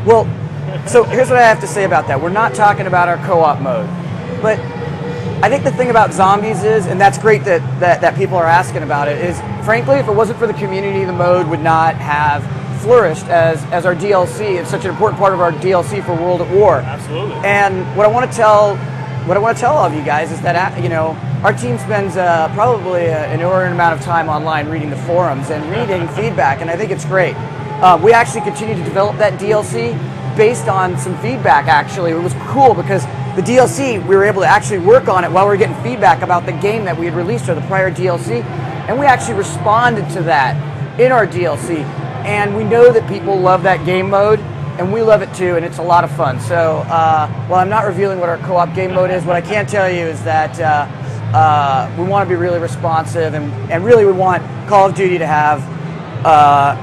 Well, so here's what I have to say about that. We're not talking about our co-op mode, but I think the thing about zombies is, and that's great that people are asking about it, is frankly, if it wasn't for the community, the mode would not have flourished as our DLC. It's such an important part of our DLC for World at War. Absolutely. And what I want to tell all of you guys is that our team spends probably an inordinate amount of time online reading the forums and reading feedback, and I think it's great. We actually continue to develop that DLC based on some feedback. Actually, it was cool because the DLC, we were able to actually work on it while we were getting feedback about the game that we had released or the prior DLC, and we actually responded to that in our DLC. And we know that people love that game mode, and we love it too, and it's a lot of fun. So while I'm not revealing what our co-op game mode is, what I can tell you is that we want to be really responsive, and really we want Call of Duty to have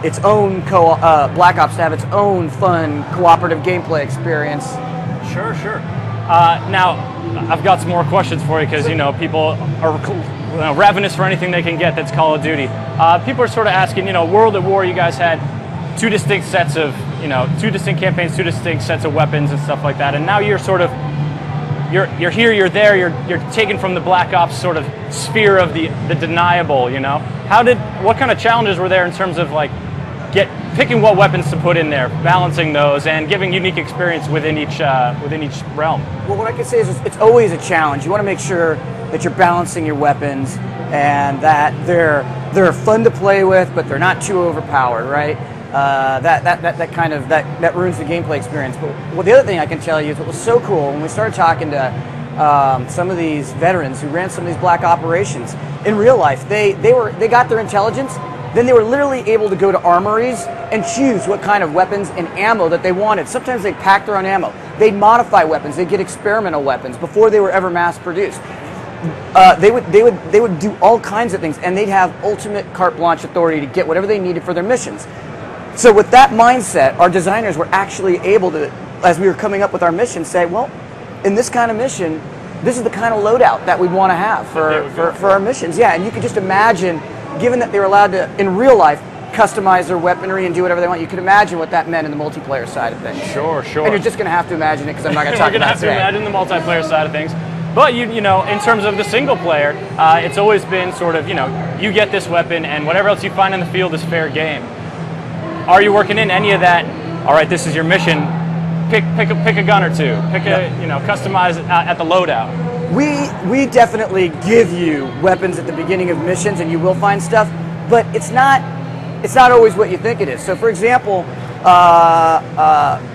its own Black Ops to have its own fun cooperative gameplay experience. Sure, sure. Now, I've got some more questions for you because, people are ravenous for anything they can get that's Call of Duty. People are sort of asking, World at War, you guys had two distinct sets of, two distinct campaigns, two distinct sets of weapons and stuff like that, and now you're sort of, you're here, you're there, you're taken from the Black Ops sort of sphere of the deniable, what kind of challenges were there in terms of picking what weapons to put in there, balancing those, and giving unique experience within each realm? Well, what I can say is it's always a challenge. You want to make sure that you're balancing your weapons and that they're fun to play with, but they're not too overpowered, right? That ruins the gameplay experience. But the other thing I can tell you is what was so cool when we started talking to some of these veterans who ran some of these black operations in real life. They got their intelligence. Then they were literally able to go to armories and choose what kind of weapons and ammo that they wanted. Sometimes they'd pack their own ammo. They'd modify weapons. They'd get experimental weapons before they were ever mass produced. They would do all kinds of things, and they'd have ultimate carte blanche authority to get whatever they needed for their missions. So with that mindset, our designers were actually able to, as we were coming up with our mission, say, well, in this kind of mission, this is the kind of loadout that we want to have for our missions. Yeah, and you could just imagine, given that they were allowed to, in real life, customize their weaponry and do whatever they want, you could imagine what that meant in the multiplayer side of things. Sure, sure. And you're just going to have to imagine it because I'm not going to talk about it today. We're going to have to imagine the multiplayer side of things. But, you know, in terms of the single player, it's always been sort of, you get this weapon and whatever else you find in the field is fair game. Are you working in any of that, all right, this is your mission, pick a gun or two, customize it at the loadout? We definitely give you weapons at the beginning of missions, and you will find stuff, but it's not always what you think it is. So, for example,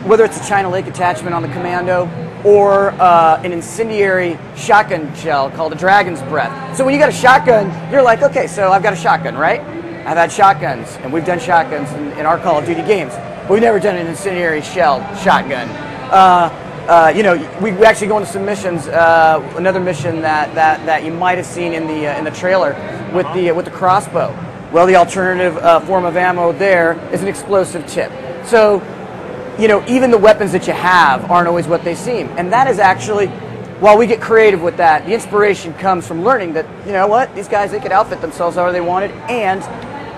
whether it's a China Lake attachment on the Commando or an incendiary shotgun shell called a Dragon's Breath. So when you got a shotgun, you're like, okay, so I've got a shotgun, right? I've had shotguns, and we've done shotguns in our Call of Duty games, but we've never done an incendiary shell shotgun. We actually go into some missions. Another mission that you might have seen in the trailer with the crossbow. Well, the alternative form of ammo there is an explosive tip. So, even the weapons that you have aren't always what they seem, and that is actually, while we get creative with that, the inspiration comes from learning that these guys, they could outfit themselves however they wanted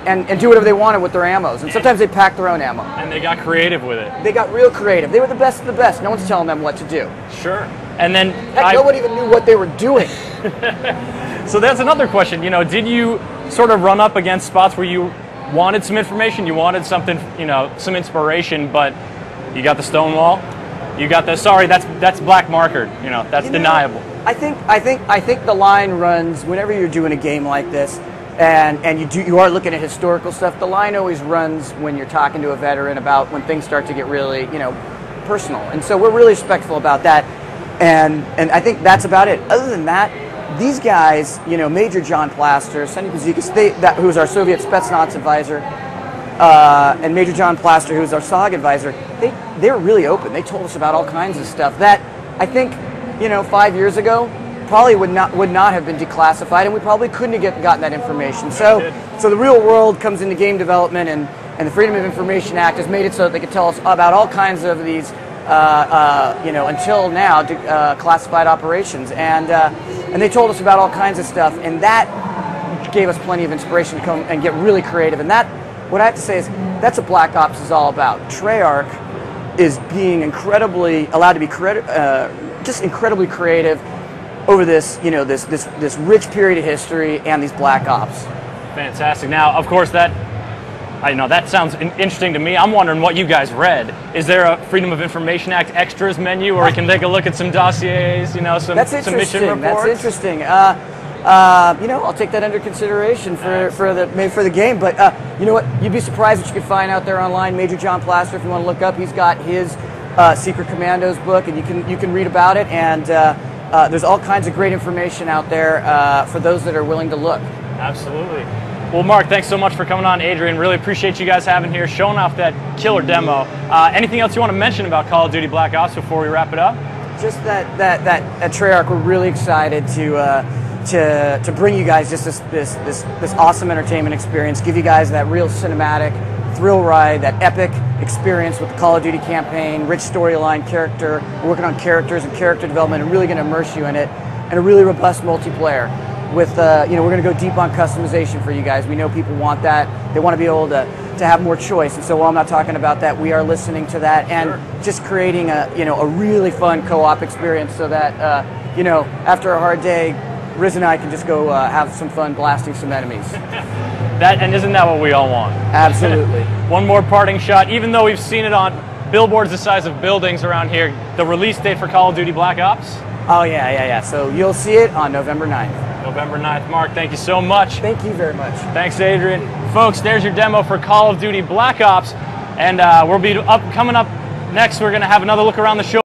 and do whatever they wanted with their ammos. And sometimes they pack their own ammo. And they got creative with it. They got real creative. They were the best of the best. No one's telling them what to do. Sure. And then nobody even knew what they were doing. So that's another question. Did you sort of run up against spots where you wanted some information, you wanted something, some inspiration, but you got the stonewall, you got the that's black marker, that's deniable. I think the line runs whenever you're doing a game like this. And you are looking at historical stuff. The line always runs when you're talking to a veteran about when things start to get really, personal. And so we're really respectful about that. And I think that's about it. Other than that, these guys, Major John Plaster, Sonny Buzikas, who's our Soviet Spetsnaz advisor, and Major John Plaster, who's our SOG advisor, they were really open. They told us about all kinds of stuff that I think, 5 years ago, probably would not have been declassified, and we probably couldn't have gotten that information. So the real world comes into game development, and the Freedom of Information Act has made it so that they could tell us about all kinds of these, until now, classified operations, and they told us about all kinds of stuff, and that gave us plenty of inspiration to come and get really creative. And that, what I have to say is, that's what Black Ops is all about. Treyarch is being allowed to be just incredibly creative over this, this rich period of history and these Black Ops. Fantastic. Now, of course, that sounds interesting to me. I'm wondering what you guys read. Is there a Freedom of Information Act extras menu where we can take a look at some dossiers, some mission reports? That's interesting. I'll take that under consideration for the game. But you know what? You'd be surprised what you can find out there online. Major John Plaster, if you want to look up, he's got his Secret Commandos book, and you can read about it. And there's all kinds of great information out there for those that are willing to look. Absolutely. Well, Mark, thanks so much for coming on. Adrian, really appreciate you guys having here, showing off that killer demo. Anything else you want to mention about Call of Duty Black Ops before we wrap it up? Just that at Treyarch, we're really excited to bring you guys just this awesome entertainment experience, give you guys that real cinematic thrill ride, that epic experience with the Call of Duty campaign, rich storyline, character. We're working on characters and character development and really going to immerse you in it, and a really robust multiplayer. With we're going to go deep on customization for you guys. We know people want that. They want to be able to have more choice. And so while I'm not talking about that, we are listening to that and just creating a really fun co-op experience so that after a hard day, Riz and I can just go have some fun blasting some enemies. Isn't that what we all want? Absolutely. One more parting shot. Even though we've seen it on billboards the size of buildings around here, the release date for Call of Duty Black Ops? Oh, yeah. So you'll see it on November 9th. November 9th. Mark, thank you so much. Thank you very much. Thanks, Adrian. Folks, there's your demo for Call of Duty Black Ops. And coming up next, we're going to have another look around the show.